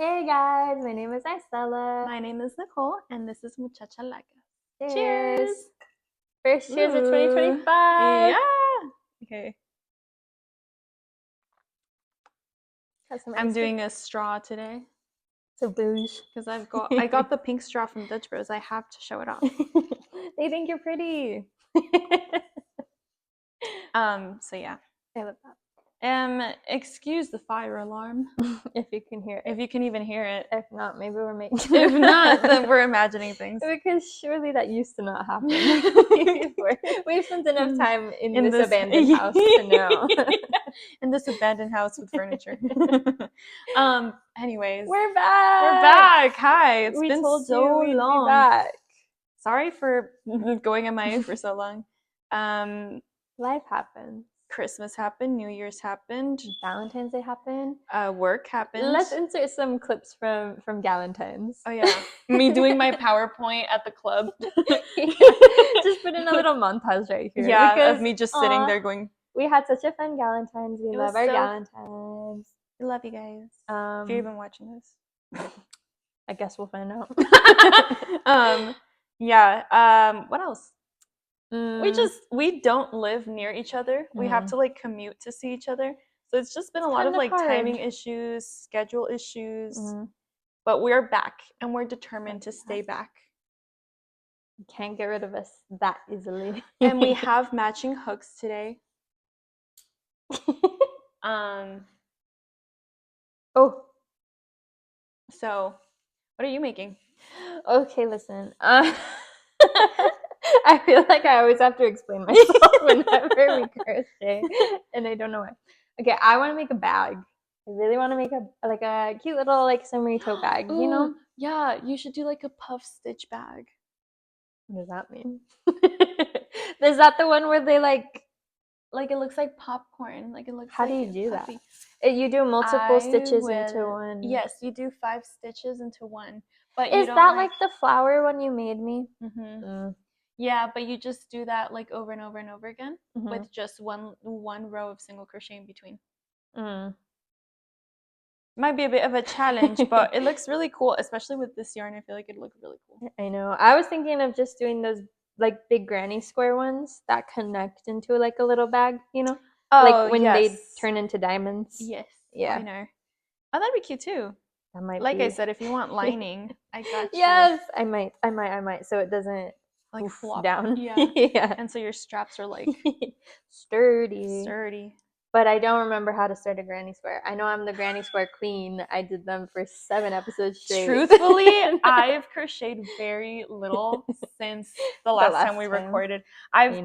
Hey guys, my name is Estella. My name is Nicole, and this is Muchachalacas. Cheers! First cheers of Ooh. 2025. Yeah. Okay. I'm doing a straw today. So booze. Because I got the pink straw from Dutch Bros. I have to show it off. They think you're pretty. So yeah. I love that. Excuse the fire alarm. If you can hear it. If you can even hear it. If not, maybe we're making it. If not, then we're imagining things. Because surely that used to not happen before. We've spent enough time in this abandoned house to know. In this abandoned house with furniture. Anyways. We're back! We're back! Hi! It's been told so you we'd long. Be back. Sorry for going MIA for so long. Life happens. Christmas happened, New Year's happened, Valentine's Day happened, work happened. Let's insert some clips from Galentine's. Oh yeah, me doing my PowerPoint at the club. Just put in a little montage right here. Yeah, because, of me just sitting there going. We had such a fun Galentine's. We love our Galentine's. We love you guys. If you're even watching this, I guess we'll find out. Yeah. What else? We don't live near each other. We have to like commute to see each other. So it's just been a lot of like timing issues, schedule issues. But we're back and we're determined to stay back. You can't get rid of us that easily. And we have matching hooks today. Oh. So, what are you making? Okay, listen. I feel like I always have to explain myself whenever we crochet, and I don't know why. Okay, I want to make a bag. I really want to make a cute little like summery tote bag. Ooh, you know? Yeah, you should do like a puff stitch bag. What does that mean? Is that the one where they like it looks like popcorn? Like it looks. How do you do that? You do multiple stitches into one. Yes, you do 5 stitches into one. But is that like the flower one you made me? Yeah, but you just do that like over and over and over again with just one row of single crochet in between. Might be a bit of a challenge, but it looks really cool, especially with this yarn. I feel like it'd look really cool. I know. I was thinking of just doing those like big granny square ones that connect into like a little bag, you know? Oh, like when they turn into diamonds. Yes. Yeah. I know. Oh, that'd be cute too. That might like be. I said, if you want lining, I got you. Yes, I might. So it doesn't like flop down. Yeah. Yeah. And so your straps are like sturdy. But I don't remember how to start a granny square. I know I'm the granny square queen. I did them for 7 episodes straight. Truthfully, I've crocheted very little since the last time we recorded. I've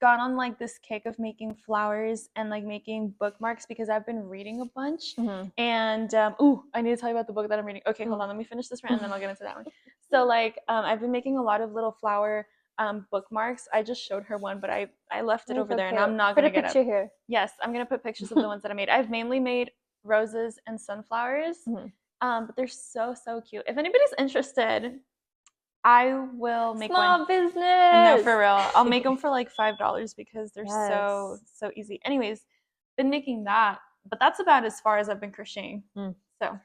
gone on like this kick of making flowers and like making bookmarks because I've been reading a bunch. And I need to tell you about the book that I'm reading. Okay, hold on, let me finish this rant and then I'll get into that one. So like I've been making a lot of little flower bookmarks. I just showed her one, but I left it over there and I'm not gonna get it. Put a picture here. Yes, I'm gonna put pictures of the ones that I made. I've mainly made roses and sunflowers, but they're so cute. If anybody's interested, I will make Small business. No, for real. I'll make them for like $5 because they're so easy. Anyways, been making that, but that's about as far as I've been crocheting. So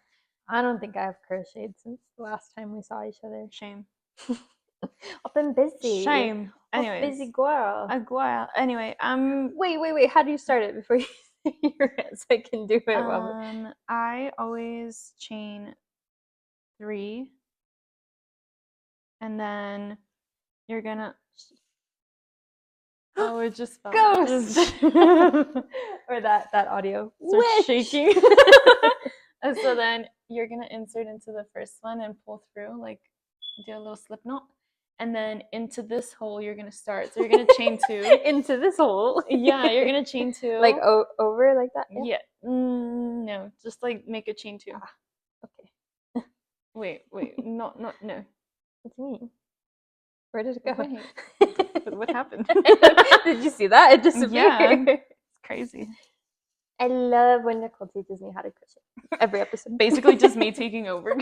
I don't think I've crocheted since the last time we saw each other. Shame. I've been busy. Shame. Anyways, busy girl. A girl. Anyway, Wait. How do you start it before you say your rant so I can do it? I always chain 3. And then you're gonna it just fell. Ghost. Or that audio starts shaking. And so then you're gonna insert into the first one and pull through, like do a little slip knot, and then into this hole you're gonna start. So you're gonna chain 2 into this hole. Yeah, you're gonna chain 2 like over like that. Yeah. No, just like make a chain 2. Okay. Wait, no. What do you mean? Where did it go? What happened? Did you see that? It disappeared. Yeah, it's crazy. I love when Nicole teaches me how to crochet. Every episode. Basically just me taking over.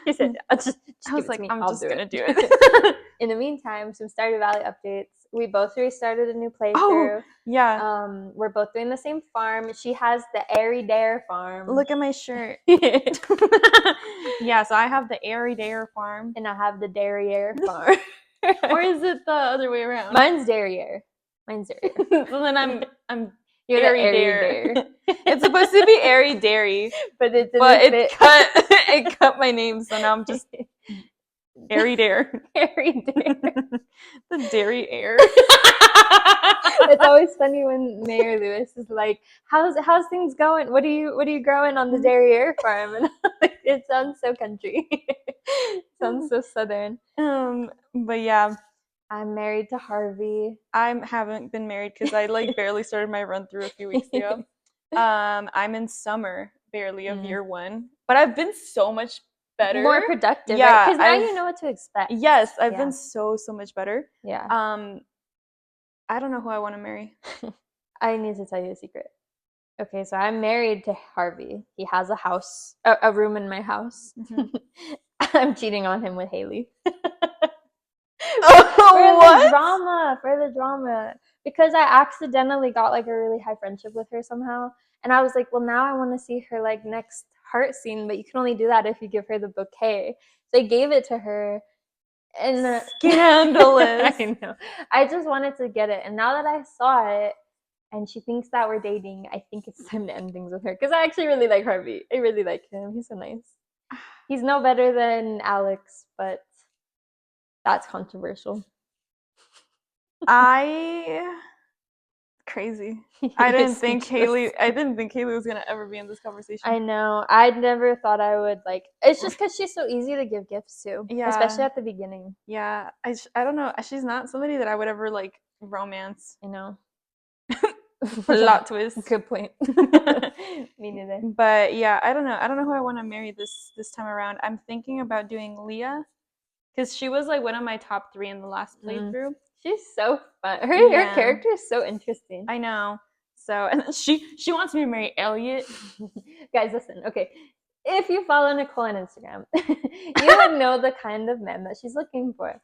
He said, just I give was it like, to me. I'm I'll just do gonna it. do it. In the meantime, some Stardew Valley updates. We both restarted a new Oh, playthrough. yeah. We're both doing the same farm. She has the Airy Dare farm. Look at my shirt. Yeah, so I have the Airy Dare farm. And I have the Derriere farm. Or is it the other way around? Mine's Derriere. Mine's Derriere. So then I'm You're Airy the Airy Dare. Dare. It's supposed to be Airy Dairy, but it didn't but fit. it cut my name, so now I'm just Airy Dare. Airy Dare. The Dairy Air. It's always funny when Mayor Lewis is like, "How's things going? What are you growing on the Derriere farm?" And I'm like, it sounds so country. It sounds so southern. But yeah, I'm married to Harvey. I haven't been married because I like barely started my run through a few weeks ago. I'm in summer barely of year 1, but I've been so much better, more productive. Yeah, because now you know what to expect. Yes, I've been so much better. Yeah. I don't know who I want to marry. I need to tell you a secret. Okay, so I'm married to Harvey. He has a house, a room in my house. Mm-hmm. I'm cheating on him with Haley. For the drama. Because I accidentally got like a really high friendship with her somehow. And I was like, well, now I want to see her like next heart scene, but you can only do that if you give her the bouquet. So I gave it to her. And scandalous. I know. I just wanted to get it. And now that I saw it and she thinks that we're dating, I think it's time to end things with her. Because I actually really like Harvey. I really like him. He's so nice. He's no better than Alex, but that's controversial. Crazy. I didn't think Haley was gonna ever be in this conversation. I know. I never thought I would like. It's just because she's so easy to give gifts to, especially at the beginning. Yeah, I don't know. She's not somebody that I would ever like romance. You know. Plot twist. Good point. Me neither. But yeah, I don't know. I don't know who I want to marry this time around. I'm thinking about doing Leah, because she was like one of my top 3 in the last playthrough. She's so fun. Her character is so interesting. I know. So, and she wants me to marry Elliot. Guys, listen. Okay, if you follow Nicole on Instagram, you would know the kind of man that she's looking for.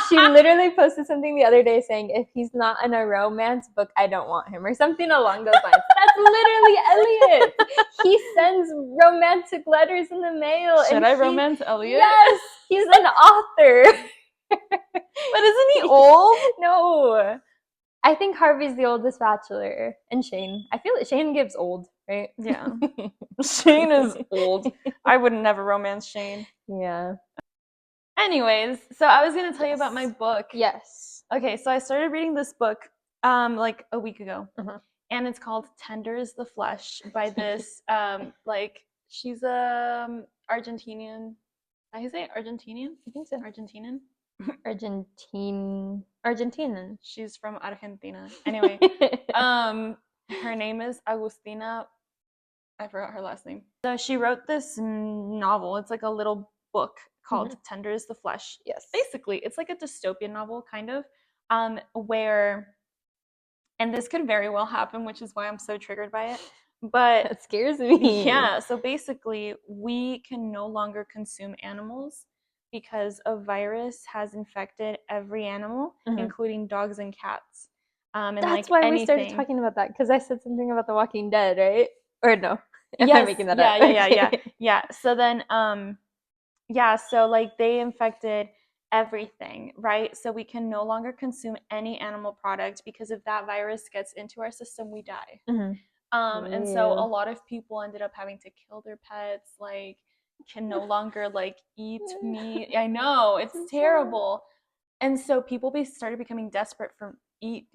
She literally posted something the other day saying, if he's not in a romance book, I don't want him, or something along those lines. That's literally Elliot. He sends romantic letters in the mail. Should I romance Elliot? Yes, he's an author. But isn't he old? No. I think Harvey's the oldest bachelor. And Shane. I feel like Shane gives old, right? Yeah. Shane is old. I would never romance Shane. Yeah. Anyways, so I was going to tell you about my book. Yes. Okay, so I started reading this book like a week ago. And it's called Tender is the Flesh by this like she's Argentinian. Did I say Argentinian? I think so. Argentinian. Argentinian. She's from Argentina. Anyway, her name is Agustina. I forgot her last name. So she wrote this novel. It's like a little book called Tender is the Flesh. Yes. Basically, it's like a dystopian novel, kind of, where, and this could very well happen, which is why I'm so triggered by it. But that scares me. Yeah. So basically, we can no longer consume animals because a virus has infected every animal, including dogs and cats. And that's why we started talking about that, because I said something about The Walking Dead, right? Or no? Am I making that up? Yeah. So then, so like they infected everything, right? So we can no longer consume any animal product because if that virus gets into our system, we die. And so a lot of people ended up having to kill their pets, like can no longer like eat meat. I know, it's terrible. And so people started becoming desperate to eat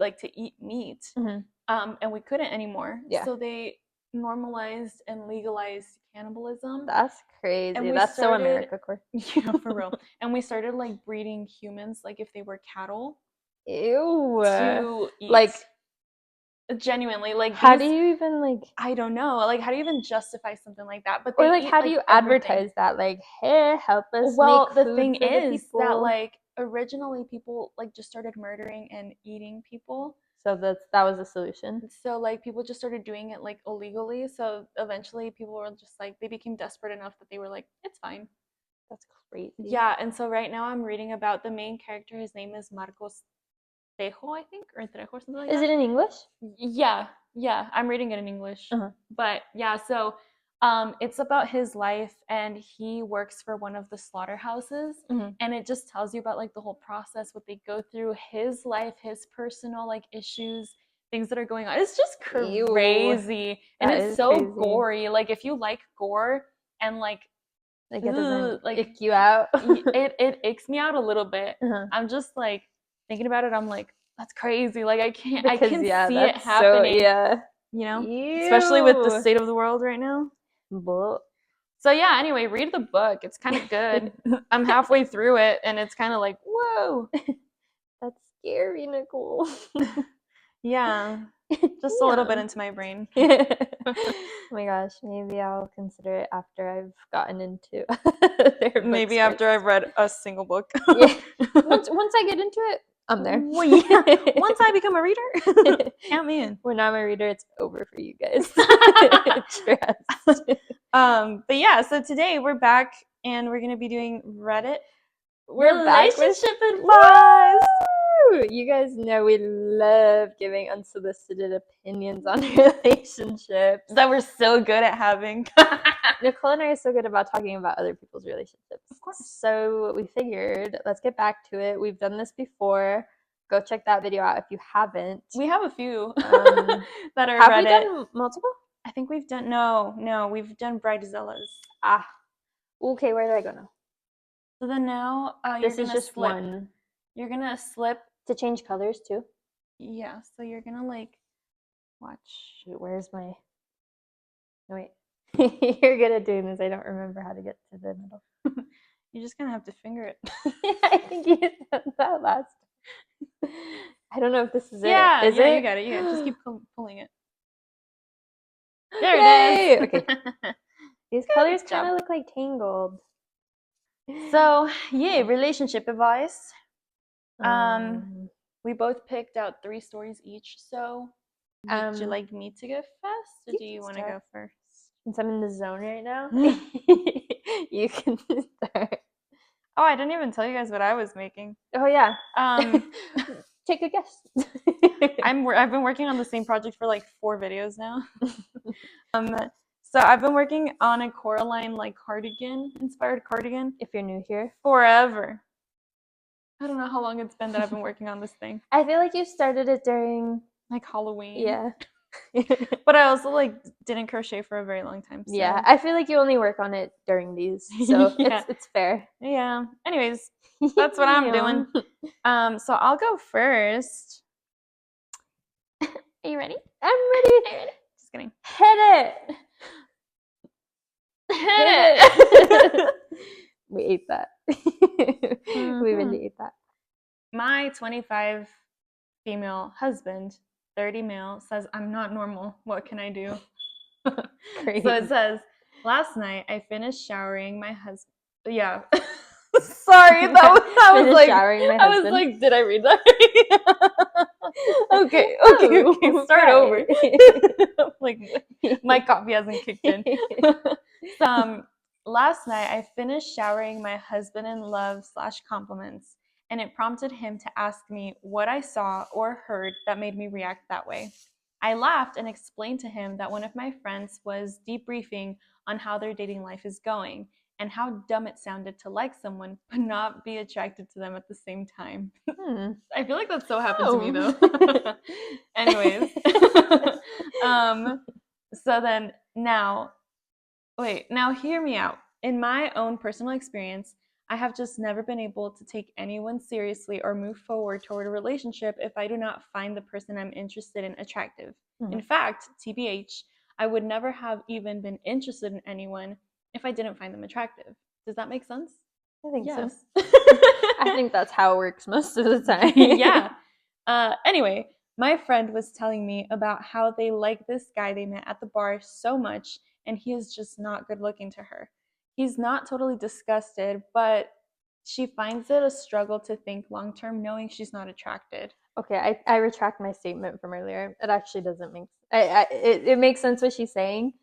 meat. And we couldn't anymore. So they normalized and legalized cannibalism. That's crazy. That's so America. Yeah, for real. And we started like breeding humans, like if they were cattle. Ew. To eat. Like, genuinely, like, how do you even like? I don't know. Like, how do you even justify something like that? But or like, how do you advertise that? Like, hey, help us. Well, make the thing is that like originally people like just started murdering and eating people. So that was the solution. So like people just started doing it like illegally. So eventually people were just like they became desperate enough that they were like, it's fine. That's crazy. Yeah, and so right now I'm reading about the main character. His name is Marcos Tejo, I think, or Trejo or something like that. Is it in English? Yeah, I'm reading it in English. But yeah, so it's about his life, and he works for one of the slaughterhouses, and it just tells you about like the whole process, what they go through, his life, his personal like issues, things that are going on. It's just crazy. And it's so crazy. Gory. Like if you like gore and like it doesn't like ick you out. it icks me out a little bit. I'm just like thinking about it, I'm like, that's crazy. Like I can see it happening. So, you know, especially with the state of the world right now. So yeah, anyway, read the book. It's kind of good. I'm halfway through it, and it's kind of like, whoa, that's scary, Nicole. Yeah, just a little bit into my brain. Oh my gosh, maybe I'll consider it after I've gotten into maybe after I've read a single book. Yeah. Once I get into it, I'm there. Well, yeah. Once I become a reader, count me in. When I'm a reader, it's over for you guys. Trust. But yeah, so today we're back and we're gonna be doing Reddit relationship advice. You guys know we love giving unsolicited opinions on relationships that we're so good at having. Nicole and I are so good about talking about other people's relationships. Of course. So we figured, let's get back to it. We've done this before. Go check that video out if you haven't. We have a few that are Reddit. Have we done multiple? I think we've done, no, we've done Bridezilla's. Okay, where do I go now? So then now, this is just slip. One. You're gonna slip. To change colors too? Yeah, so you're gonna like, watch. Shoot, where's my, no, wait. You're good at doing this. I don't remember how to get to the middle. You're just gonna have to finger it. I think you said that last. I don't know if this is it. Is it? You got it. Just keep pulling it. There it is. Okay. These colors kind of look like tangled. So, yay, relationship advice. We both picked out 3 stories each. So, would you like me to go first, or do you want to go first? Since I'm in the zone right now, you can start. Oh, I didn't even tell you guys what I was making. Oh yeah. Take a guess. I've been working on the same project for like 4 videos now. So I've been working on a Coraline like inspired cardigan. If you're new here, forever. I don't know how long it's been that I've been working on this thing. I feel like you started it during like Halloween. Yeah. But I also like didn't crochet for a very long time. So. Yeah, I feel like you only work on it during these, so it's fair. Yeah. Anyways, that's what I'm doing. So I'll go first. Are you ready? I'm ready. Are you ready? Just kidding. Hit it. Hit it. We ate that. We really ate that. My 25 female husband, 30 male, says I'm not normal. What can I do? Crazy. So it says, last night I finished showering my husband. Yeah. Sorry, that was like showering my husband. I was like, did I read that? Okay. Start over. Like my coffee hasn't kicked in. Last night I finished showering my husband in love / compliments, and it prompted him to ask me what I saw or heard that made me react that way. I laughed and explained to him that one of my friends was debriefing on how their dating life is going and how dumb it sounded to like someone but not be attracted to them at the same time. I feel like that so happened to me though. Anyways. So then now hear me out. In my own personal experience, I have just never been able to take anyone seriously or move forward toward a relationship if I do not find the person I'm interested in attractive. In fact, TBH, I would never have even been interested in anyone if I didn't find them attractive. Does that make sense? I think so. I think that's how it works most of the time. Yeah. Anyway, my friend was telling me about how they like this guy they met at the bar so much, and he is just not good looking to her. He's not totally disgusted, but she finds it a struggle to think long term knowing she's not attracted. Okay, I retract my statement from earlier. It actually doesn't make it makes sense what she's saying,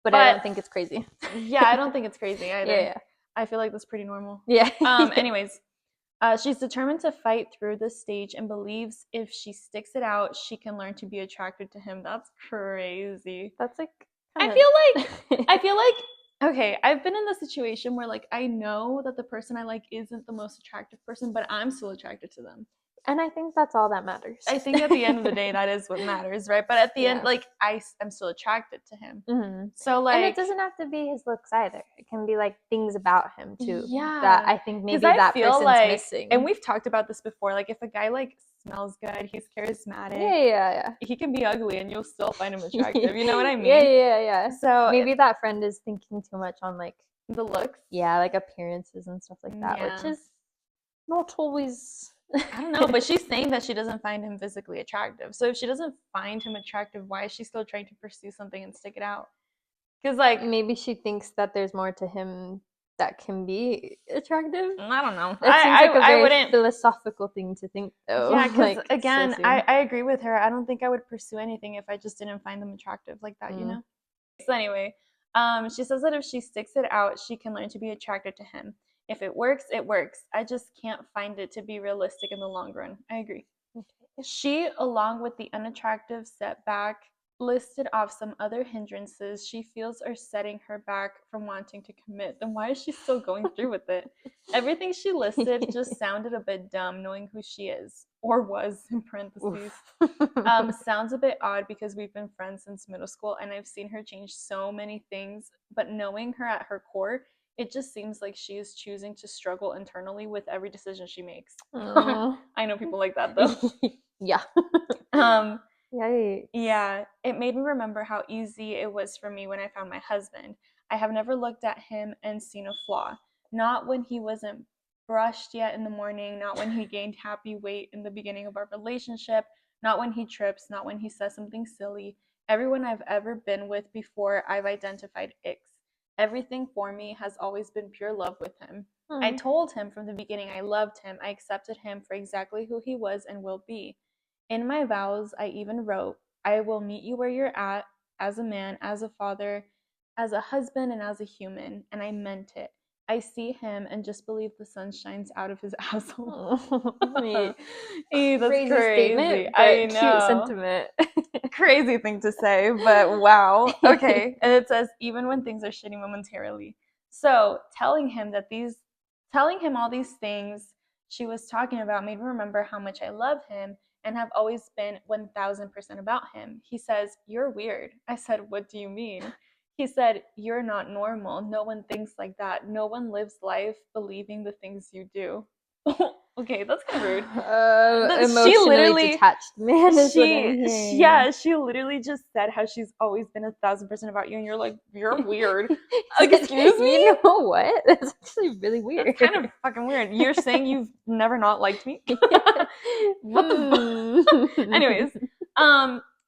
but I don't think it's crazy. Yeah, I don't think it's crazy either. Yeah. I feel like that's pretty normal. Yeah. Anyways, she's determined to fight through this stage and believes if she sticks it out, she can learn to be attracted to him. That's crazy. That's like I feel like okay, I've been in the situation where like I know that the person I like isn't the most attractive person, but I'm still attracted to them. And I think that's all that matters. I think at the end of the day, that is what matters, right? But at the end, Yeah. like I'm still attracted to him. Mhm. So like, And it doesn't have to be his looks either. It can be like things about him too. Yeah. That I think maybe 'cause I that feel person's like, missing. and we've talked about this before. Like if a guy like smells good, he's charismatic. Yeah. He can be ugly, and you'll still find him attractive. You know what I mean? Yeah. So maybe that friend is thinking too much on like the looks. Yeah, like appearances and stuff like that, which is not always. I don't know, but she's saying that she doesn't find him physically attractive. So if she doesn't find him attractive, why is she still trying to pursue something and stick it out? Because like maybe she thinks that there's more to him that can be attractive. I don't know. That seems like a very wouldn't philosophical thing to think, though. Yeah, because like, again, so soon. I agree with her. I don't think I would pursue anything if I just didn't find them attractive like that, you know? So anyway, she says that if she sticks it out, she can learn to be attracted to him. If it works, it works. I just can't find it to be realistic in the long run. I agree. Okay. She, along with the unattractive setback, listed off some other hindrances she feels are setting her back from wanting to commit. Then why is she still going through with it? Everything she listed just sounded a bit dumb, knowing who she is, or was, in parentheses. Sounds a bit odd because we've been friends since middle school and I've seen her change so many things, but knowing her at her core, it just seems like she is choosing to struggle internally with every decision she makes. I know people like that though. Yeah. Yikes. Yeah, it made me remember how easy it was for me when I found my husband. I have never looked at him and seen a flaw. Not when he wasn't brushed yet in the morning, not when he gained happy weight in the beginning of our relationship, not when he trips, not when he says something silly. Everyone I've ever been with before, I've identified icks. Everything for me has always been pure love with him. I told him from the beginning I loved him. I accepted him for exactly who he was and will be. In my vows, I even wrote, I will meet you where you're at, as a man, as a father, as a husband, and as a human. And I meant it. I see him and just believe the sun shines out of his asshole. That's crazy crazy. statement, but I know. cute sentiment. Crazy thing to say, but wow. Okay. And it says, even when things are shitty momentarily. So telling him all these things she was talking about made me remember how much I love him and have always been 1000% about him. He says, you're weird. I said, what do you mean? He said, you're not normal. No one thinks like that. No one lives life believing the things you do. Okay, that's kind of rude. Emotionally detached man is what I'm hearing. Yeah, she literally just said how she's always been 1000% about you, and you're like, you're weird. Like, excuse me? You know what? That's actually really weird. That's kind of fucking weird. You're saying you've never not liked me? What the fuck? Anyways,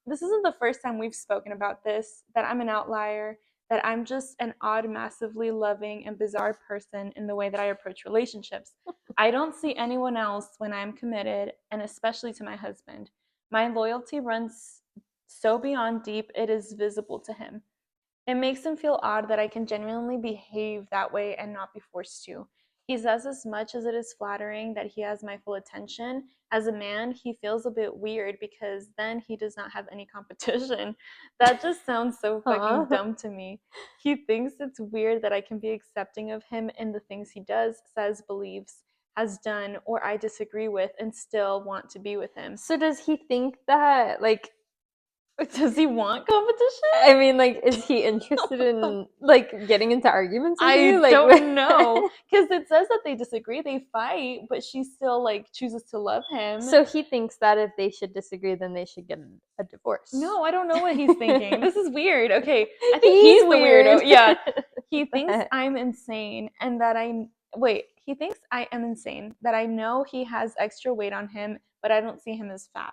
this isn't the first time we've spoken about this, that I'm an outlier, that I'm just an odd, massively loving and bizarre person in the way that I approach relationships. I don't see anyone else when I'm committed, and especially to my husband. My loyalty runs so beyond deep, it is visible to him. It makes him feel odd that I can genuinely behave that way and not be forced to. He says as much as it is flattering that he has my full attention, as a man, he feels a bit weird because then he does not have any competition. That just sounds so fucking dumb to me. He thinks it's weird that I can be accepting of him in the things he does, says, believes, has done, or I disagree with and still want to be with him. So does he think that, like, does he want competition? I mean, like, is he interested in, like, getting into arguments with you? I don't know. Because it says that they disagree, they fight, but she still, like, chooses to love him. So he thinks that if they should disagree, then they should get a divorce. No, I don't know what he's thinking. This is weird. Okay, I think he's the weirdo. Yeah. He thinks I'm insane and that he thinks I am insane, that I know he has extra weight on him, but I don't see him as fat.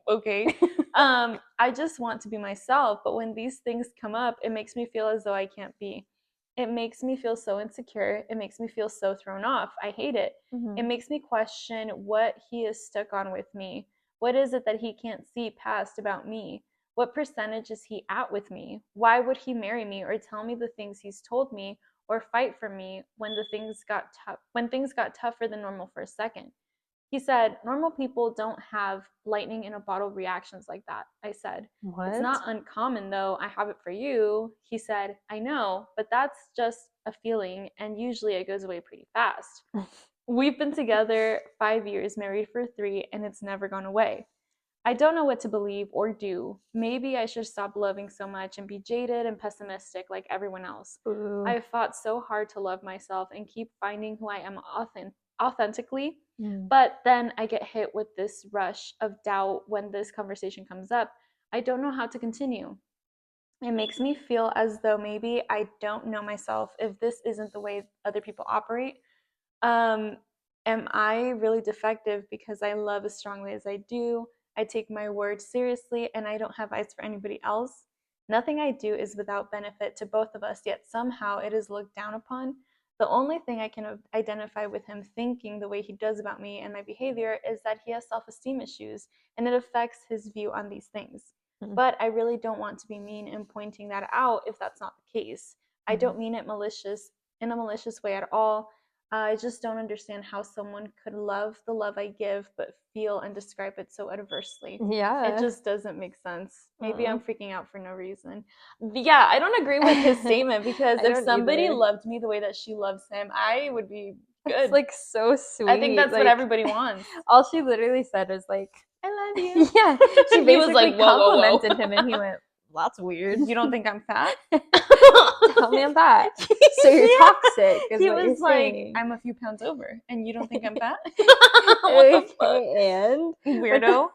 Okay. I just want to be myself, but when these things come up, it makes me feel as though I can't be. It makes me feel so insecure. It makes me feel so thrown off. I hate it. It makes me question what he is stuck on with me. What is it that he can't see past about me? What percentage is he at with me? Why would he marry me or tell me the things he's told me or fight for me when things got tougher than normal for a second? He said, normal people don't have lightning in a bottle reactions like that. I said, it's What? not uncommon though. I have it for you. He said, I know, but that's just a feeling and usually it goes away pretty fast. We've been together 5 years, married for 3, and it's never gone away. I don't know what to believe or do. Maybe I should stop loving so much and be jaded and pessimistic like everyone else. Ooh. I've fought so hard to love myself and keep finding who I am authentically, but then I get hit with this rush of doubt when this conversation comes up. I don't know how to continue. It makes me feel as though maybe I don't know myself if this isn't the way other people operate. Am I really defective because I love as strongly as I do? I take my words seriously and I don't have eyes for anybody else. Nothing I do is without benefit to both of us, yet somehow it is looked down upon. The only thing I can identify with him thinking the way he does about me and my behavior is that he has self-esteem issues and it affects his view on these things. But I really don't want to be mean in pointing that out if that's not the case. I don't mean it in a malicious way at all. I just don't understand how someone could love the love I give but feel and describe it so adversely. Yeah. It just doesn't make sense. Maybe I'm freaking out for no reason. Yeah, I don't agree with his statement because I if don't somebody either. loved me the way that she loves him, I would be good. It's like so sweet. I think that's like, what everybody wants. All she literally said was like, I love you. yeah. She He basically was like, whoa, whoa, whoa. complimented him and he went, well, that's weird. You don't think I'm fat? Tell me I'm fat. So you're toxic. Is He what was you're like, saying. I'm a few pounds over, and you don't think I'm fat? What the fuck? And Weirdo.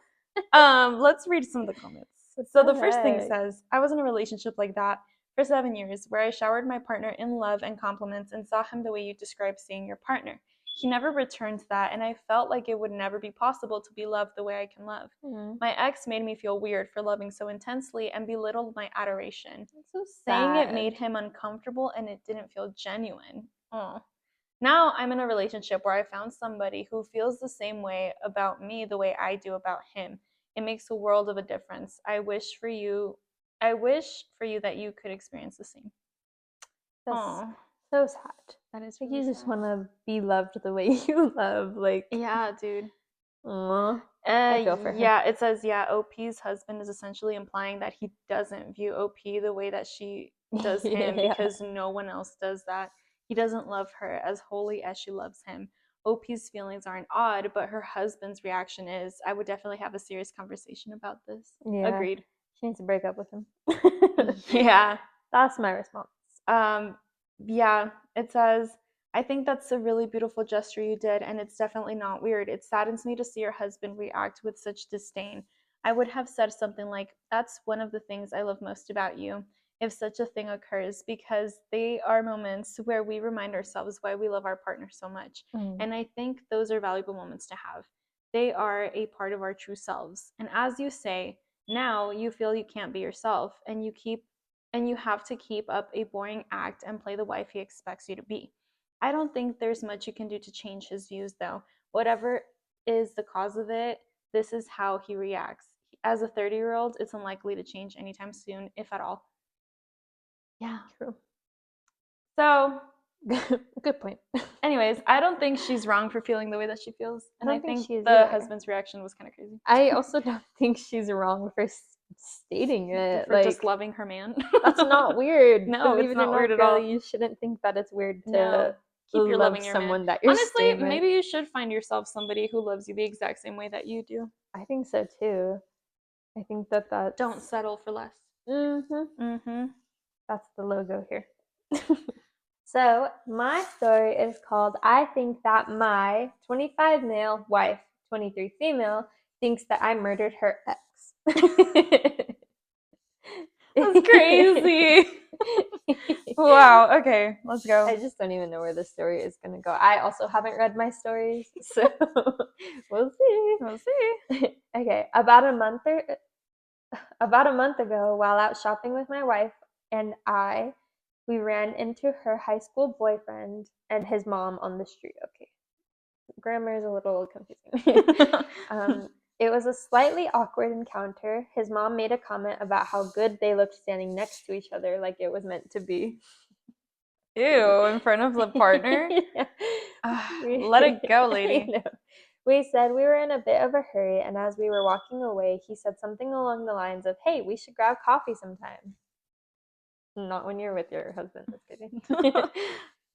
Let's read some of the comments. So the first thing heck? says, I was in a relationship like that for 7 years where I showered my partner in love and compliments and saw him the way you describe seeing your partner. He never returned that, and I felt like it would never be possible to be loved the way I can love. My ex made me feel weird for loving so intensely and belittled my adoration. That's so Saying it sad. made him uncomfortable and it didn't feel genuine. Oh. Now I'm in a relationship where I found somebody who feels the same way about me the way I do about him. It makes a world of a difference. I wish for you that you could experience the same. That's Aw. so sad. That is Like really you just sad. want to be loved the way you love. Like, Yeah, dude. aw. I feel for her. Yeah, it says, OP's husband is essentially implying that he doesn't view OP the way that she does him Yeah. because no one else does that. He doesn't love her as wholly as she loves him. OP's feelings aren't odd, but her husband's reaction is, I would definitely have a serious conversation about this. Yeah. Agreed. She needs to break up with him. Yeah. That's my response. Yeah, it says, I think that's a really beautiful gesture you did, and it's definitely not weird. It saddens me to see your husband react with such disdain. I would have said something like, that's one of the things I love most about you, if such a thing occurs, because they are moments where we remind ourselves why we love our partner so much. And I think those are valuable moments to have. They are a part of our true selves. And as you say, now you feel you can't be yourself, and you have to keep up a boring act and play the wife he expects you to be. I don't think there's much you can do to change his views, though. Whatever is the cause of it, this is how he reacts. As a 30-year-old, it's unlikely to change anytime soon, if at all. Yeah. True. So, good point. Anyways, I don't think she's wrong for feeling the way that she feels. And I think she is the either. husband's reaction was kind of crazy. I also don't think she's wrong for stating it. For like, just loving her man. That's not weird. No, Believe it's it or not weird at all. You shouldn't think that it's weird to No. Keep your love loving your someone man. that you're Honestly, staying with. maybe you should find yourself somebody who loves you the exact same way that you do. I think so too. I think that Don't settle for less. That's the logo here. So my story is called I Think That My 25 Male Wife, 23 Female thinks that I murdered her ex. That's crazy. Wow. Okay, let's go. I just don't even know where this story is going to go. I also haven't read my stories, so we'll see. We'll see. Okay, about a month ago, while out shopping with my wife and we ran into her high school boyfriend and his mom on the street. Okay, grammar is a little confusing. It was a slightly awkward encounter. His mom made a comment about how good they looked standing next to each other, like it was meant to be. Ew, in front of the partner? Yeah. Let it go, I lady. know. We said we were in a bit of a hurry, and as we were walking away, he said something along the lines of, "Hey, we should grab coffee sometime." Not when you're with your husband. Just kidding.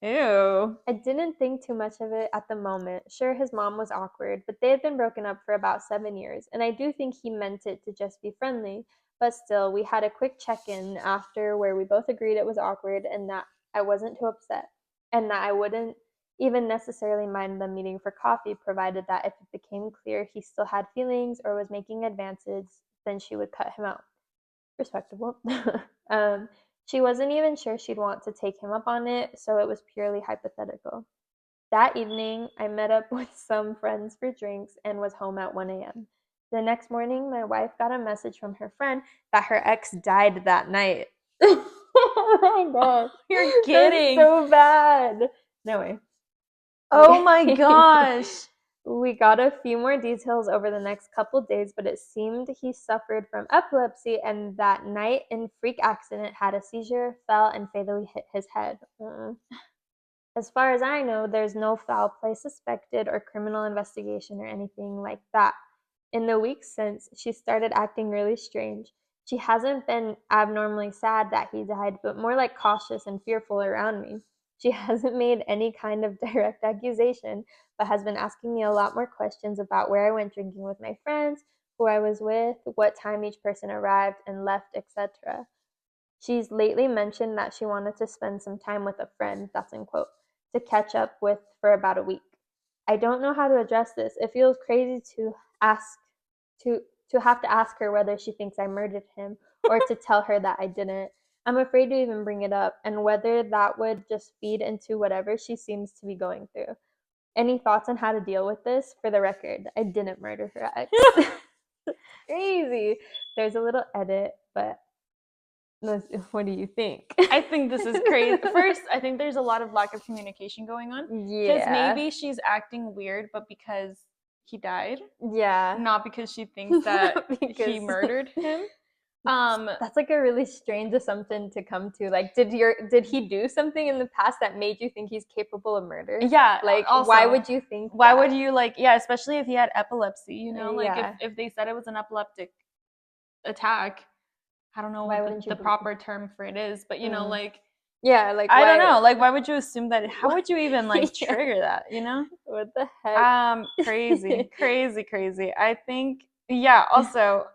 Ew. I didn't think too much of it at the moment. Sure, his mom was awkward, but they had been broken up for about 7 years, and I do think he meant it to just be friendly. But still, we had a quick check-in after where we both agreed it was awkward and that I wasn't too upset, and that I wouldn't even necessarily mind them meeting for coffee, provided that if it became clear he still had feelings or was making advances, then she would cut him out. Respectable. um, she wasn't even sure she'd want to take him up on it, so it was purely hypothetical. That evening, I met up with some friends for drinks and was home at 1 a.m. The next morning, my wife got a message from her friend that her ex died that night. Oh my god. You're kidding. That's so bad. No way. Oh my gosh. We got a few more details over the next couple days, but it seemed he suffered from epilepsy and that night in freak accident had a seizure, fell, and fatally hit his head. As far as I know, there's no foul play suspected or criminal investigation or anything like that. In the weeks since, she started acting really strange. She hasn't been abnormally sad that he died, but more like cautious and fearful around me. She hasn't made any kind of direct accusation, but has been asking me a lot more questions about where I went drinking with my friends, who I was with, what time each person arrived and left, etc. She's lately mentioned that she wanted to spend some time with a friend, that's in quote, to catch up with for about a week. I don't know how to address this. It feels crazy to ask to have to ask her whether she thinks I murdered him or to tell her that I didn't. I'm afraid to even bring it up and whether that would just feed into whatever she seems to be going through. Any thoughts on how to deal with this? For the record, I didn't murder her ex. Crazy. There's a little edit, but what do you think? I think this is crazy. First, I think there's a lot of lack of communication going on. Because Yeah. maybe she's acting weird, but because he died, Yeah. not because she thinks that Not he because- murdered him. That's like a really strange assumption to come to. Like, did he do something in the past that made you think he's capable of murder? Yeah. Like, also, why would you think Why that? would you especially if he had epilepsy, you know? Like Yeah. if they said it was an epileptic attack, I don't know Why what wouldn't you the believe- proper term for it is, but you know, like Yeah, like I don't why- know, like why would you assume that? How would you even like Yeah. trigger that, you know? What the heck? Crazy. I think also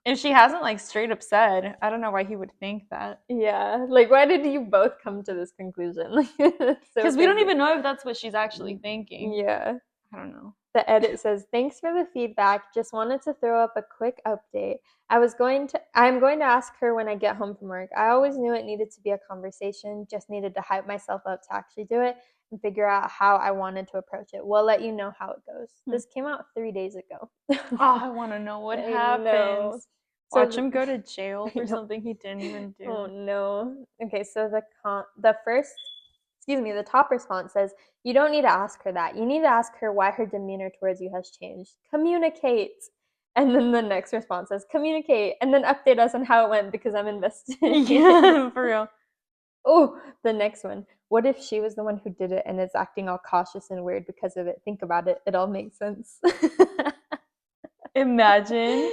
if she hasn't like straight up said, I don't know why he would think that. Yeah, like why did you both come to this conclusion? Because we don't even know if that's what she's actually thinking. Yeah. I don't know. The edit says, "Thanks for the feedback. Just wanted to throw up a quick update. I'm going to ask her when I get home from work. I always knew it needed to be a conversation, just needed to hype myself up to actually do it and figure out how I wanted to approach it. We'll let you know how it goes." This came out 3 days ago. Oh, I want to know what happens. Watch him go to jail for something he didn't even do. Oh no. Okay, so the top response says, "You don't need to ask her that. You need to ask her why her demeanor towards you has changed. Communicate." And then the next response says, "Communicate, and then update us on how it went because I'm invested." Yeah, for real. Oh, the next one. "What if she was the one who did it and is acting all cautious and weird because of it? Think about it. It all makes sense." Imagine.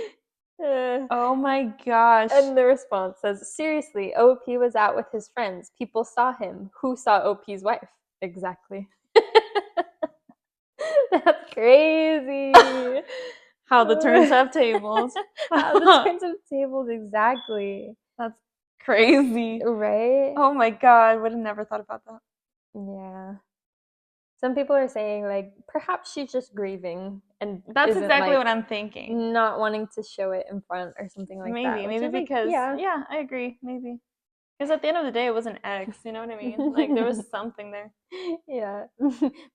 Oh my gosh. And the response says, "Seriously, OP was out with his friends. People saw him. Who saw OP's wife?" Exactly. That's crazy. How the turns have tables. How the turns have tables, exactly. That's crazy. Right? Oh my god, would have never thought about that. Yeah. Some people are saying, like, perhaps she's just grieving and That's isn't, exactly like, what I'm thinking. not wanting to show it in front or something like that. Maybe which is, like, because yeah. I agree. Maybe. Because at the end of the day, it was an ex. You know what I mean? Like there was something there. Yeah.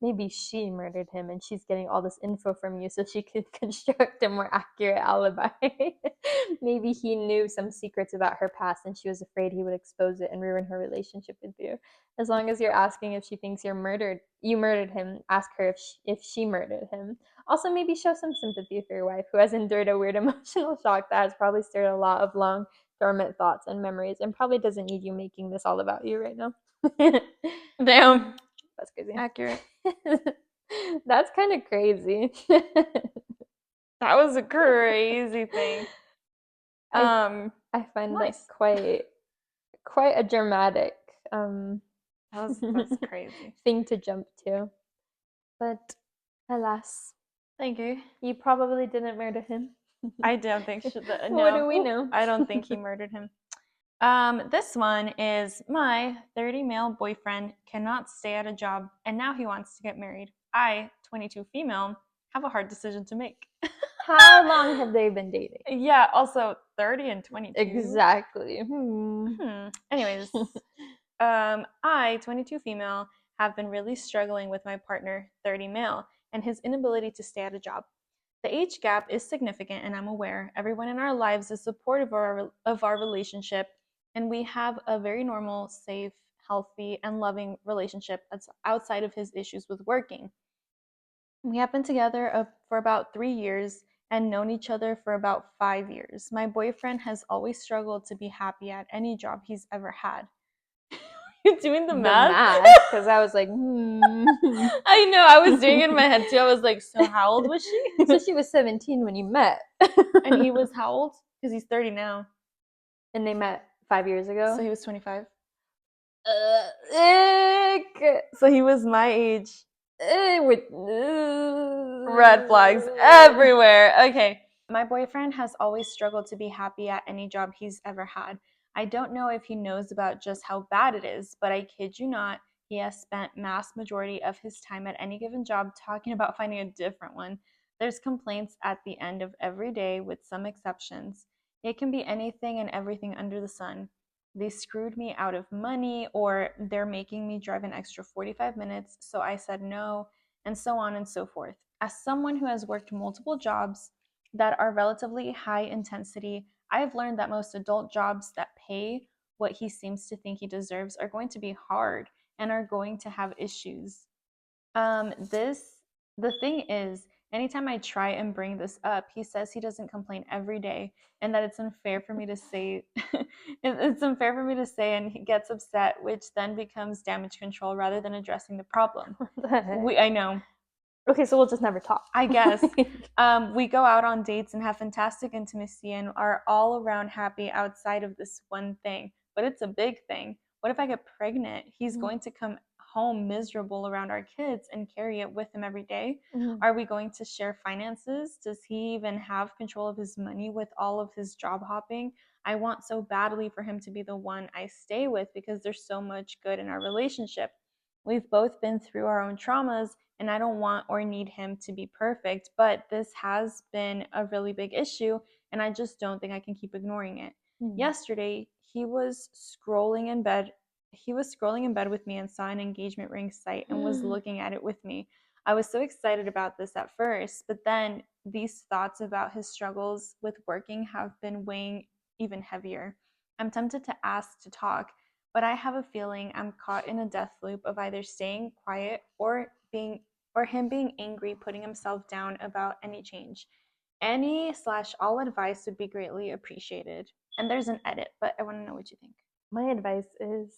Maybe she murdered him and she's getting all this info from you so she could construct a more accurate alibi. Maybe he knew some secrets about her past and she was afraid he would expose it and ruin her relationship with you. As long as you're asking if she thinks you murdered him, ask her if she murdered him. Also, maybe show some sympathy for your wife who has endured a weird emotional shock that has probably stirred a lot of long dormant thoughts and memories and probably doesn't need you making this all about you right now. Damn. That's crazy. Accurate. That's kind of crazy. That was a crazy thing. I find nice. that quite a dramatic That's crazy. thing to jump to. But alas, Thank you. you probably didn't murder him. I don't think so. No. What do we know? I don't think he murdered him. This one is my 30 male boyfriend cannot stay at a job and now he wants to get married. I, 22 female, have a hard decision to make. How long have they been dating? Yeah, also 30 and 22. Exactly. Anyways, I, 22 female, have been really struggling with my partner, 30 male, and his inability to stay at a job. The age gap is significant, and I'm aware everyone in our lives is supportive of our relationship, and we have a very normal, safe, healthy, and loving relationship that's outside of his issues with working. We have been together for about 3 years and known each other for about 5 years. My boyfriend has always struggled to be happy at any job he's ever had. You're doing the math? Because I was like, I know, I was doing it in my head too. I was like, so how old was she? So she was 17 when you met. And he was how old? Because he's 30 now. And they met 5 years ago? So he was 25. Ick. So he was my age. Red Red flags everywhere. Okay. My boyfriend has always struggled to be happy at any job he's ever had. I don't know if he knows about just how bad it is, but I kid you not, he has spent mass majority of his time at any given job talking about finding a different one. There's complaints at the end of every day with some exceptions. It can be anything and everything under the sun. They screwed me out of money, or they're making me drive an extra 45 minutes, so I said no, and so on and so forth. As someone who has worked multiple jobs that are relatively high intensity, I have learned that most adult jobs that pay what he seems to think he deserves are going to be hard and are going to have issues. The thing is, anytime I try and bring this up, he says he doesn't complain every day and that it's unfair for me to say it's unfair for me to say, and he gets upset, which then becomes damage control rather than addressing the problem. I know. Okay, so we'll just never talk. I guess. We go out on dates and have fantastic intimacy and are all around happy outside of this one thing. But it's a big thing. What if I get pregnant? He's going to come home miserable around our kids and carry it with him every day. Are we going to share finances? Does he even have control of his money with all of his job hopping? I want so badly for him to be the one I stay with because there's so much good in our relationship. We've both been through our own traumas, and I don't want or need him to be perfect, but this has been a really big issue, and I just don't think I can keep ignoring it. Yesterday, he was scrolling in bed with me and saw an engagement ring site and was looking at it with me. I was so excited about this at first, but then these thoughts about his struggles with working have been weighing even heavier. I'm tempted to ask to talk, but I have a feeling I'm caught in a death loop of either staying quiet or him being angry, putting himself down about any change. Any/all advice would be greatly appreciated. And there's an edit, but I want to know what you think. My advice is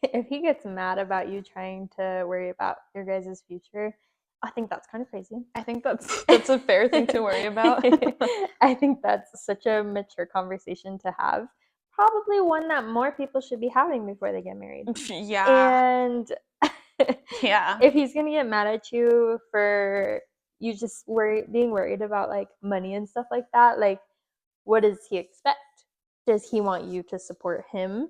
if he gets mad about you trying to worry about your guys' future, I think that's kind of crazy. I think that's a fair thing to worry about. I think that's such a mature conversation to have. Probably one that more people should be having before they get married. Yeah. And yeah, if he's gonna get mad at you for you just being worried about like money and stuff like that, like what does he expect? Does he want you to support him?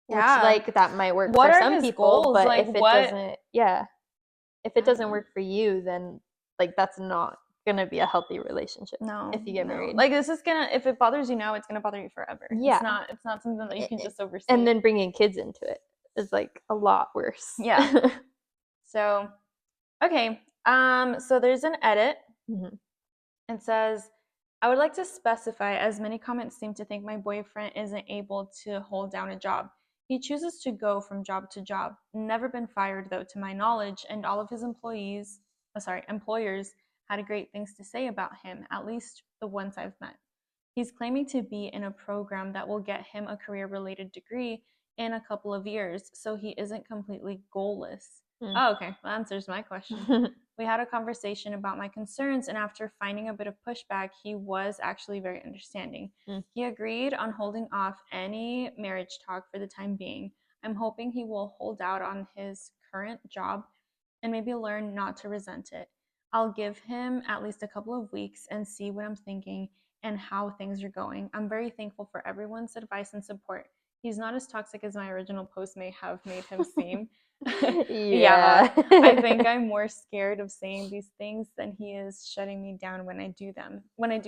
Which like that might work for some people, but if it doesn't, if it doesn't work for you, then like that's not gonna be a healthy relationship. No, if you get married, like this is gonna, if it bothers you now, it's gonna bother you forever. Yeah. It's not something that you can just oversee. And then bringing kids into it is like a lot worse. Yeah. So, okay. So there's an edit. Mhm. It says, I would like to specify, as many comments seem to think my boyfriend isn't able to hold down a job. He chooses to go from job to job. Never been fired, though, to my knowledge, and all of his employers had great things to say about him, at least the ones I've met. He's claiming to be in a program that will get him a career-related degree in a couple of years, so he isn't completely goalless. Oh, okay. That answers my question. We had a conversation about my concerns, and after finding a bit of pushback, he was actually very understanding. He agreed on holding off any marriage talk for the time being. I'm hoping he will hold out on his current job and maybe learn not to resent it. I'll give him at least a couple of weeks and see what I'm thinking and how things are going. I'm very thankful for everyone's advice and support. He's not as toxic as my original post may have made him seem. Yeah, I think I'm more scared of saying these things than he is shutting me down when I do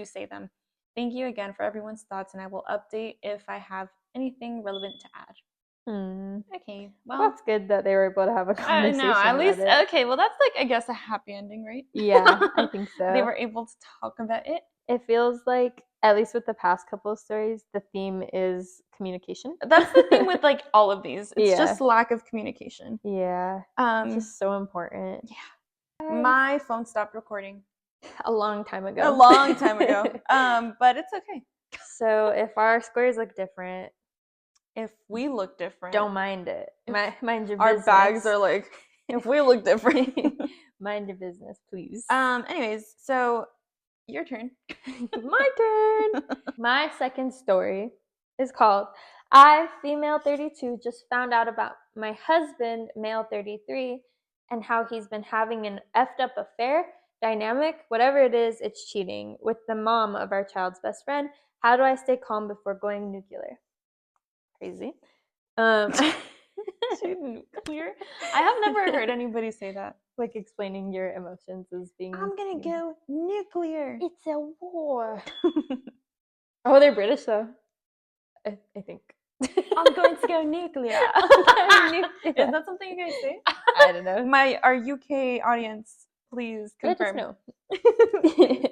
say them. Thank you again for everyone's thoughts, and I will update if I have anything relevant to add. Okay, well, that's good that they were able to have a conversation. No, at least about it. Okay. Well, that's like, I guess, a happy ending, right? Yeah, I think so. They were able to talk about it. It feels like, at least with the past couple of stories, the theme is communication. That's the theme with like all of these. It's Yeah. just lack of communication. Yeah. It's just so important. Yeah. My phone stopped recording a long time ago. But it's okay. So if our squares look different, if we look different, don't mind it. Mind your business. Our bags are like, if we look different, mind your business, please. Anyways, so your turn. My turn. My second story is called I, female 32, just found out about my husband, male 33, and how he's been having an effed up affair, dynamic, whatever it is, it's cheating, with the mom of our child's best friend. How do I stay calm before going nuclear? Crazy. Nuclear? I have never heard anybody say that. Like explaining your emotions as being, I'm gonna go nuclear. It's a war. Oh, they're British though. I think. I'm going to go nuclear. Is that something you guys say? I don't know. Our UK audience, please confirm. Let us know.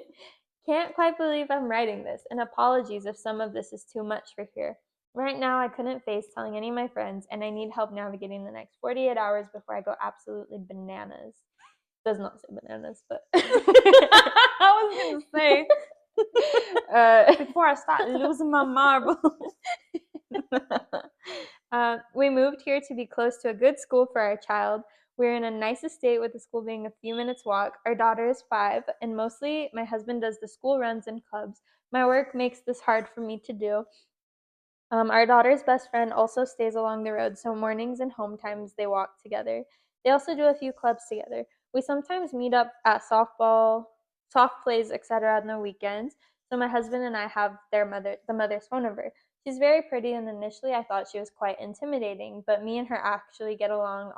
Can't quite believe I'm writing this, and apologies if some of this is too much for here. Right now, I couldn't face telling any of my friends, and I need help navigating the next 48 hours before I go absolutely bananas. Does not say bananas, but I was going to say, before I start losing my marbles. We moved here to be close to a good school for our child. We're in a nice estate with the school being a few minutes walk. Our daughter is 5, and mostly my husband does the school runs and clubs. My work makes this hard for me to do. Our daughter's best friend also stays along the road, so mornings and home times they walk together. They also do a few clubs together. We sometimes meet up at softball, soft plays, etc. on the weekends. So my husband and I have the mother's phone number. She's very pretty, and initially I thought she was quite intimidating, but me and her actually get along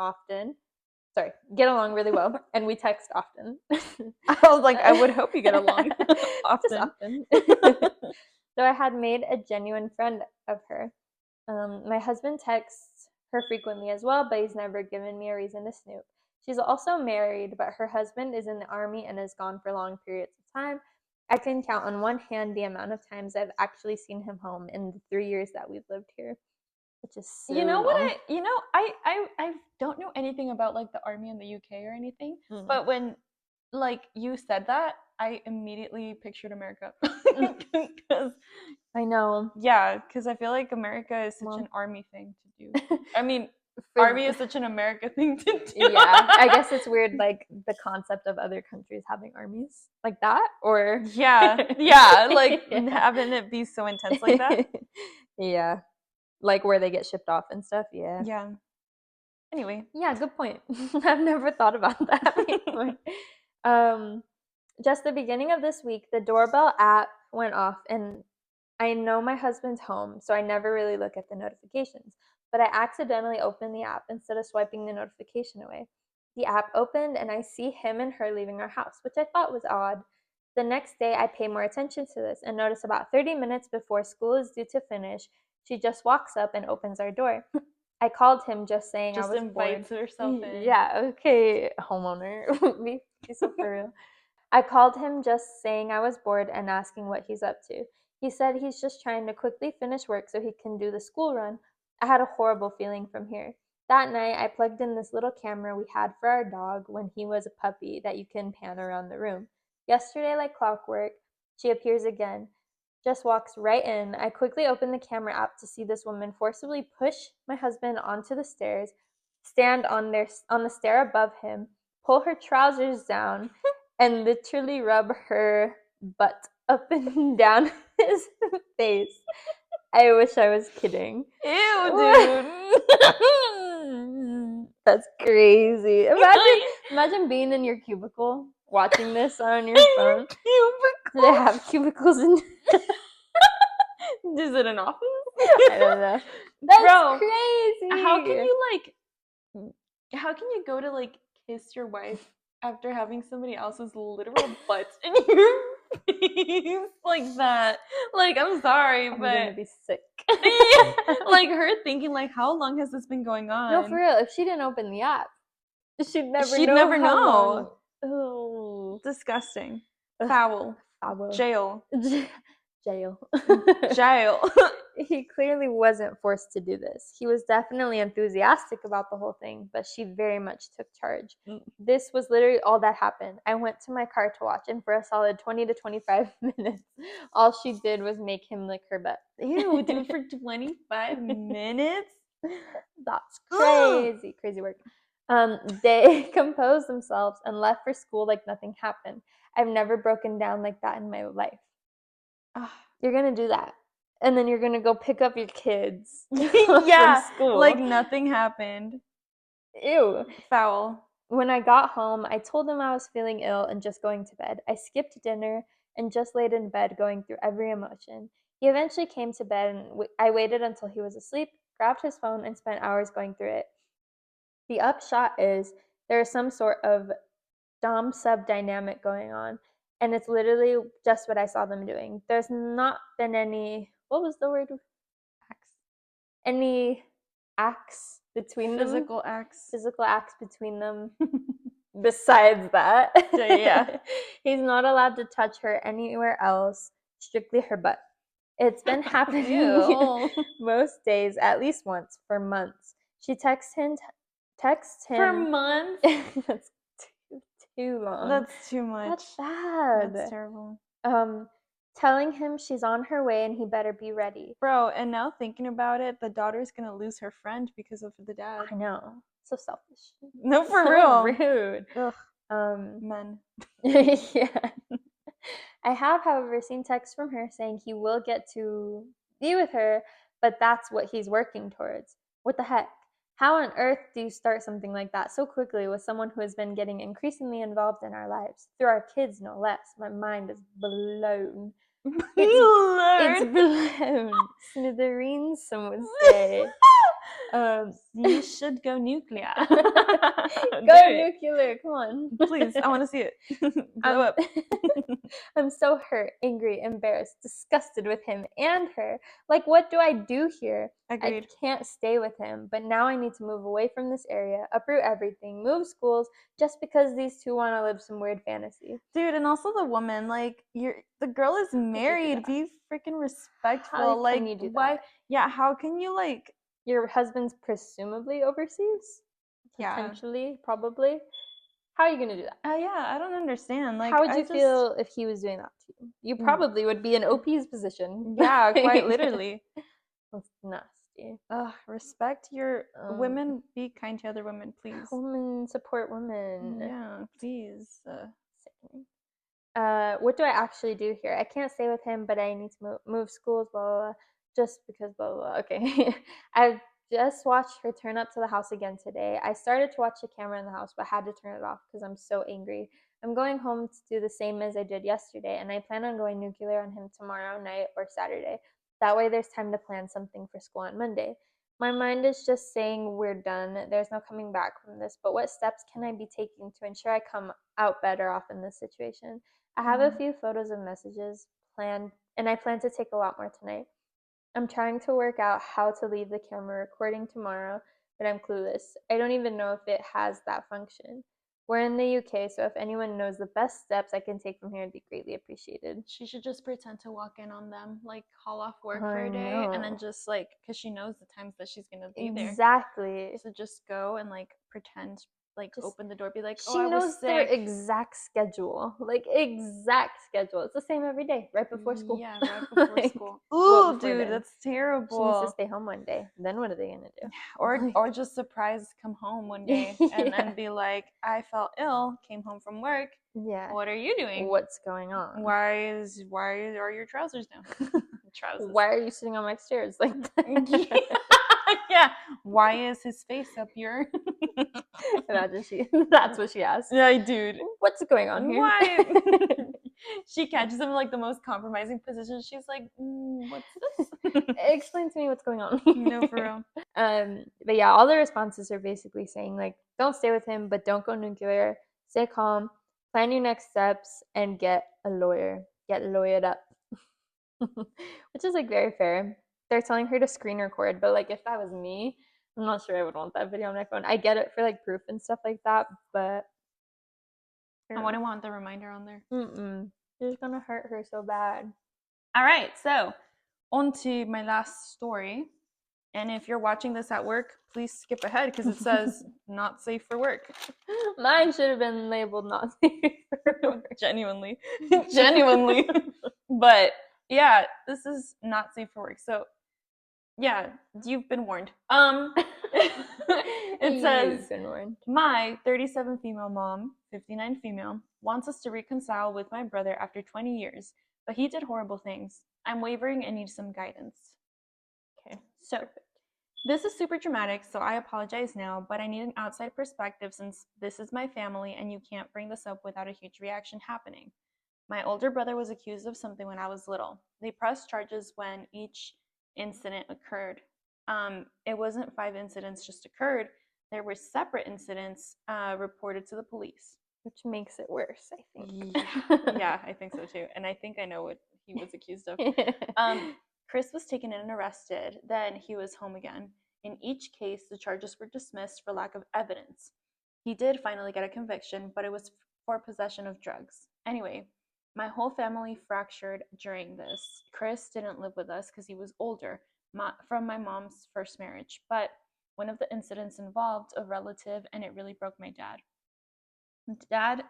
really well, and we text often. I was like, I would hope you get along often. So I had made a genuine friend of her. My husband texts her frequently as well, but he's never given me a reason to snoop. She's also married, but her husband is in the army and is gone for long periods of time. I can count on one hand the amount of times I've actually seen him home in the 3 years that we've lived here, which is so long. I don't know anything about like the army in the UK or anything, but when like you said that, I immediately pictured America. I know. Yeah, because I feel like America is such an army thing to do. I mean, army is such an America thing to do. Yeah, I guess it's weird, like the concept of other countries having armies like that, or like having it be so intense like that. Yeah, like where they get shipped off and stuff. Yeah. Anyway, yeah, good point. I've never thought about that before. Just the beginning of this week, the doorbell app went off, and I know my husband's home, so I never really look at the notifications, but I accidentally opened the app instead of swiping the notification away. The app opened, and I see him and her leaving our house, which I thought was odd. The next day, I pay more attention to this and notice about 30 minutes before school is due to finish, she just walks up and opens our door. I called him just saying Just I was invites bored. herself in. Yeah, okay, homeowner. Be so for real. I called him just saying I was bored and asking what he's up to. He said he's just trying to quickly finish work so he can do the school run. I had a horrible feeling from here. That night, I plugged in this little camera we had for our dog when he was a puppy that you can pan around the room. Yesterday, like clockwork, she appears again, just walks right in. I quickly open the camera app to see this woman forcibly push my husband onto the stairs, stand on the stair above him, pull her trousers down, and literally rub her butt up and down his face. I wish I was kidding. Ew, dude. That's crazy. Imagine being in your cubicle watching this on your phone. Do they have cubicles in? Is it an office? I don't know. That's Bro, crazy. how can you go to like kiss your wife after having somebody else's literal butt in your face like that? Like, I'm sorry, I'm but gonna be sick. like her thinking like, how long has this been going on? No, for real. If she didn't open the app, she'd never never how know. long. Oh, Disgusting. Foul. foul. Jail. Jail. Jail. He clearly wasn't forced to do this. He was definitely enthusiastic about the whole thing, but she very much took charge. This was literally all that happened. I went to my car to watch, and for a solid 20 to 25 minutes, all she did was make him lick her butt. Ew, dude, for 25 minutes? That's crazy. Crazy work. They composed themselves and left for school like nothing happened. I've never broken down like that in my life. You're gonna do that, and then you're gonna go pick up your kids Yeah, from school. like nothing happened. Ew. Foul. When I got home, I told him I was feeling ill and just going to bed. I skipped dinner and just laid in bed going through every emotion. He eventually came to bed, and I waited until he was asleep, grabbed his phone, and spent hours going through it. The upshot is there is some sort of dom-sub dynamic going on, and it's literally just what I saw them doing. There's not been any, what was the word? Acts. Any acts between them? Physical acts. Physical acts between them. Besides that, Yeah. He's not allowed to touch her anywhere else, strictly her butt. It's been happening most days, at least once, for months. She texts him. For months? That's too long. That's too much. That's bad. That's terrible. Telling him she's on her way and he better be ready. Bro, and now thinking about it, the daughter's gonna lose her friend because of the dad. I know. So selfish. No, for so real. Rude. Ugh. Men. Yeah. I have, however, seen texts from her saying he will get to be with her, but that's what he's working towards. What the heck? How on earth do you start something like that so quickly with someone who has been getting increasingly involved in our lives? Through our kids, no less. My mind is blown. It's blown. Smithereens, some would say. You should go nuclear. Go nuclear, come on. Please, I want to see it. Blow up. I'm so hurt, angry, embarrassed, disgusted with him and her. Like, what do I do here? Agreed. I can't stay with him, but now I need to move away from this area, uproot everything, move schools, just because these two want to live some weird fantasy. Dude, and also the woman, like, the girl is married. Be freaking respectful. How like, can you do why? that? Yeah, how can you, like... Your husband's presumably overseas? Yeah. Potentially, probably. How are you going to do that? Yeah, I don't understand. Like, how would you feel if he was doing that to you? You probably would be in OP's position. Yeah, quite literally. That's nasty. Respect your women. Be kind to other women, please. Women support women. Yeah, please. What do I actually do here? I can't stay with him, but I need to move schools, blah, blah, blah, just because blah, blah, blah. Okay. I've just watched her turn up to the house again today. I started to watch the camera in the house, but had to turn it off because I'm so angry. I'm going home to do the same as I did yesterday, and I plan on going nuclear on him tomorrow night or Saturday. That way there's time to plan something for school on Monday. My mind is just saying we're done. There's no coming back from this. But what steps can I be taking to ensure I come out better off in this situation? I have a few photos and messages planned, and I plan to take a lot more tonight. I'm trying to work out how to leave the camera recording tomorrow, but I'm clueless. I don't even know if it has that function. We're in the UK, so if anyone knows the best steps I can take from here, it'd be greatly appreciated. She should just pretend to walk in on them, like call off work I for a day, and then know. just like, because she knows the times that she's gonna be there. Exactly. So just go and like pretend, like Just open the door, be like, oh, she I was knows their sick. exact schedule. Like exact schedule. It's the same every day, right before school. Yeah, right before Like, school. well, Ooh, before dude, then. that's She needs to terrible. stay home one day. Then what are they gonna do? Or just surprise come home one day and Yeah. then be like, I felt ill, came home from work. Yeah. What are you doing? What's going on? Why are your trousers down? Trousers. Why are you sitting on my stairs like that? Yeah. Why is his face up here? Imagine that's what she asked. Yeah, dude. What's going on here? Why? She catches him in like the most compromising position. She's like, what's this? Explain to me what's going on. No, for real. But yeah, all the responses are basically saying like, don't stay with him, but don't go nuclear. Stay calm, plan your next steps, and get a lawyer. Get lawyered up. Which is like very fair. They're telling her to screen record, but like if that was me, I'm not sure I would want that video on my phone. I get it for like proof and stuff like that, but I wouldn't want the reminder on there. It's gonna hurt her so bad. All right, so on to my last story. And if you're watching this at work, please skip ahead because it says not safe for work. Mine should have been labeled not safe for work. Genuinely. Genuinely. But yeah, this is not safe for work. So yeah, you've been warned. It says, my 37 female mom, 59 female, wants us to reconcile with my brother after 20 years, but he did horrible things. I'm wavering and need some guidance. Okay, so this is super dramatic, so I apologize now, but I need an outside perspective since this is my family and you can't bring this up without a huge reaction happening. My older brother was accused of something when I was little. They pressed charges when each incident occurred. It wasn't 5 incidents just occurred. There were separate incidents reported to the police. Which makes it worse, I think. Yeah, I think so too. And I think I know what he was accused of. Chris was taken in and arrested. Then he was home again. In each case, the charges were dismissed for lack of evidence. He did finally get a conviction, but it was for possession of drugs. Anyway, my whole family fractured during this. Chris didn't live with us because he was older from my mom's first marriage, but one of the incidents involved a relative and it really broke my dad. Dad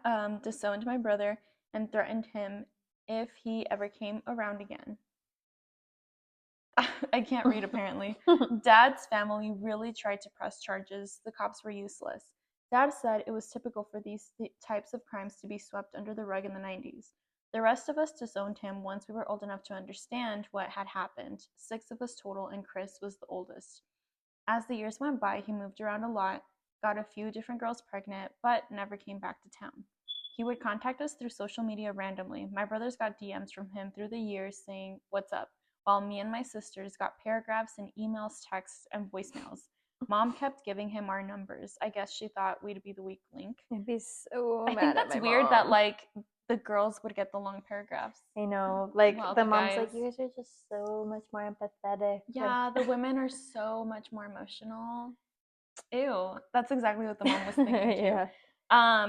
disowned my brother and threatened him if he ever came around again. I can't read apparently. Dad's family really tried to press charges. The cops were useless. Dad said it was typical for these types of crimes to be swept under the rug in the 90s. The rest of us disowned him once we were old enough to understand what had happened. 6 of us total, and Chris was the oldest. As the years went by, he moved around a lot, got a few different girls pregnant, but never came back to town. He would contact us through social media randomly. My brothers got DMs from him through the years saying, "What's up?" while me and my sisters got paragraphs and emails, texts, and voicemails. Mom kept giving him our numbers. I guess she thought we'd be the weak link. I'd be so I think that's weird that like the girls would get the long paragraphs. I know, like Well, the the mom's guys. like, you guys are just so much more empathetic. Yeah, the women are so much more emotional. Ew, that's exactly what the mom was thinking too. Yeah.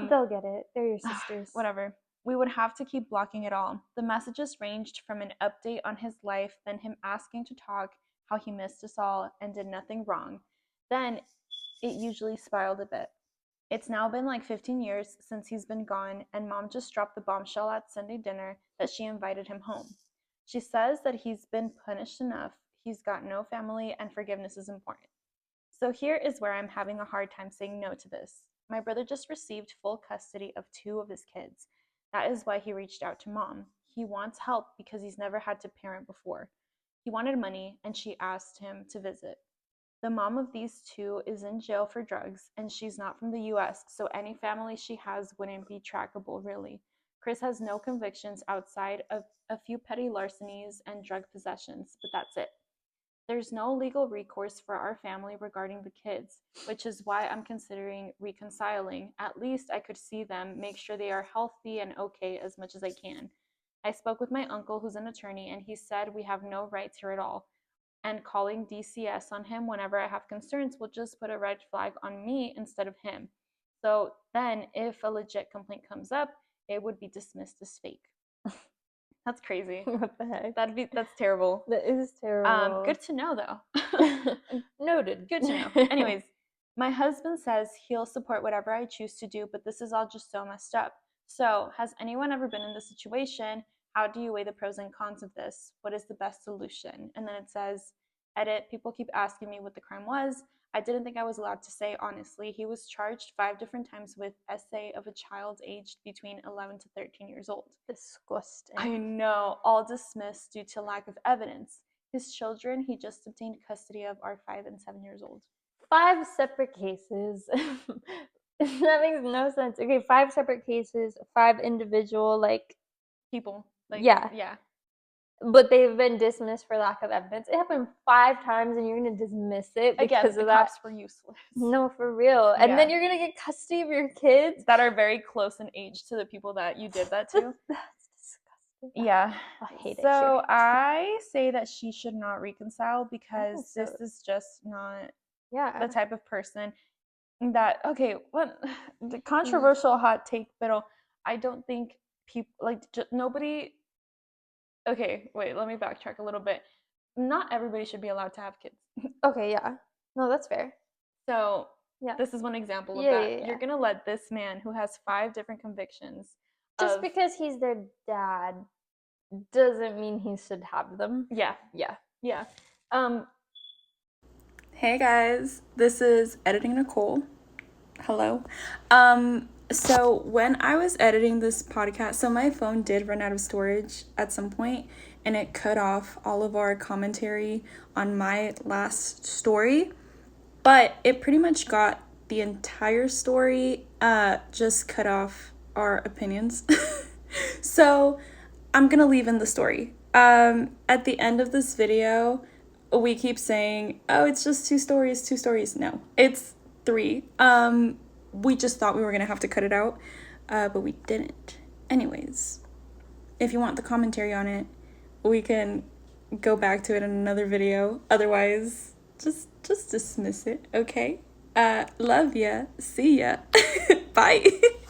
They'll get it. They're your sisters. Whatever. We would have to keep blocking it all. The messages ranged from an update on his life, then him asking to talk, how he missed us all and did nothing wrong. Then it usually spiraled a bit. It's now been like 15 years since he's been gone, and Mom just dropped the bombshell at Sunday dinner that she invited him home. She says that he's been punished enough, he's got no family, and forgiveness is important. So here is where I'm having a hard time saying no to this. My brother just received full custody of 2 of his kids. That is why he reached out to Mom. He wants help because he's never had to parent before. He wanted money, and she asked him to visit. The mom of these 2 is in jail for drugs, and she's not from the US, so any family she has wouldn't be trackable, really. Chris has no convictions outside of a few petty larcenies and drug possessions, but that's it. There's no legal recourse for our family regarding the kids, which is why I'm considering reconciling. At least I could see them, make sure they are healthy and okay as much as I can. I spoke with my uncle, who's an attorney, and he said we have no rights here at all. And calling DCS on him whenever I have concerns will just put a red flag on me instead of him. So then if a legit complaint comes up, it would be dismissed as fake. That's crazy. What the heck? That's terrible. That is terrible. Good to know though. Noted. Good to know. Anyways, my husband says he'll support whatever I choose to do, but this is all just so messed up. So, has anyone ever been in this situation? How do you weigh the pros and cons of this? What is the best solution? And then it says, edit, people keep asking me what the crime was. I didn't think I was allowed to say, honestly. He was charged 5 different times with essay of a child aged between 11 to 13 years old. Disgusting. I know, all dismissed due to lack of evidence. His children, he just obtained custody of, are 5 and 7 years old. 5 separate cases. That makes no sense. Okay, 5 separate cases, 5 individual, people. Yeah. Yeah. But they've been dismissed for lack of evidence. It happened 5 times, and you're gonna dismiss it because the of that. cops were useless. No, for real. And then you're gonna get custody of your kids that are very close in age to the people that you did that to. That's disgusting. Yeah, I hate it. So I say that she should not reconcile because this is just not the type of person that. Okay, what the controversial hot take, but I don't think people nobody. Okay, wait, let me backtrack a little bit. Not everybody should be allowed to have kids. Okay, yeah. No, that's fair. So, this is one example of that. Yeah. You're going to let this man who has 5 different convictions. Just because he's their dad doesn't mean he should have them. Yeah. Yeah. Hey guys, this is Editing Nicole. Hello. So when I was editing this podcast, so my phone did run out of storage at some point, and it cut off all of our commentary on my last story, but it pretty much got the entire story, just cut off our opinions. So I'm gonna leave in the story. At the end of this video, we keep saying, oh, it's just 2 stories. No, it's 3. We just thought we were going to have to cut it out, but we didn't. Anyways, if you want the commentary on it, we can go back to it in another video. Otherwise, just dismiss it, okay? Love ya. See ya. Bye.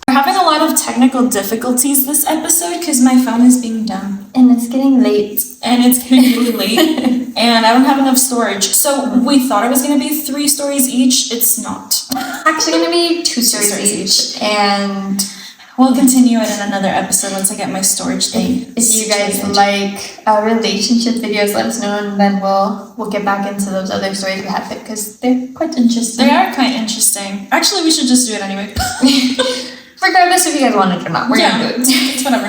We're having a lot of technical difficulties this episode because my phone is being dumb. And it's getting late. And it's getting really late. And I don't have enough storage. So we thought it was going to be 3 stories each. It's not. Actually going to be 2 stories each. And we'll continue it in another episode once I get my storage thing. If you guys like relationship videos, let us know, and then we'll get back into those other stories we have because they're quite interesting. They are quite interesting. Actually, we should just do it anyway. Regardless if you guys want it or not, we're gonna do it. It's whatever.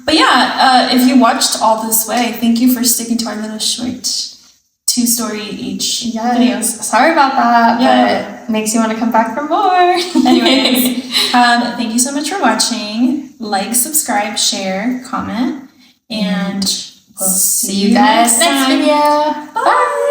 But yeah, if you watched all this way, thank you for sticking to our little short 2-story each videos. Sorry about that, but makes you want to come back for more. Anyways, thank you so much for watching. Like, subscribe, share, comment, and we'll see you guys next video. Bye.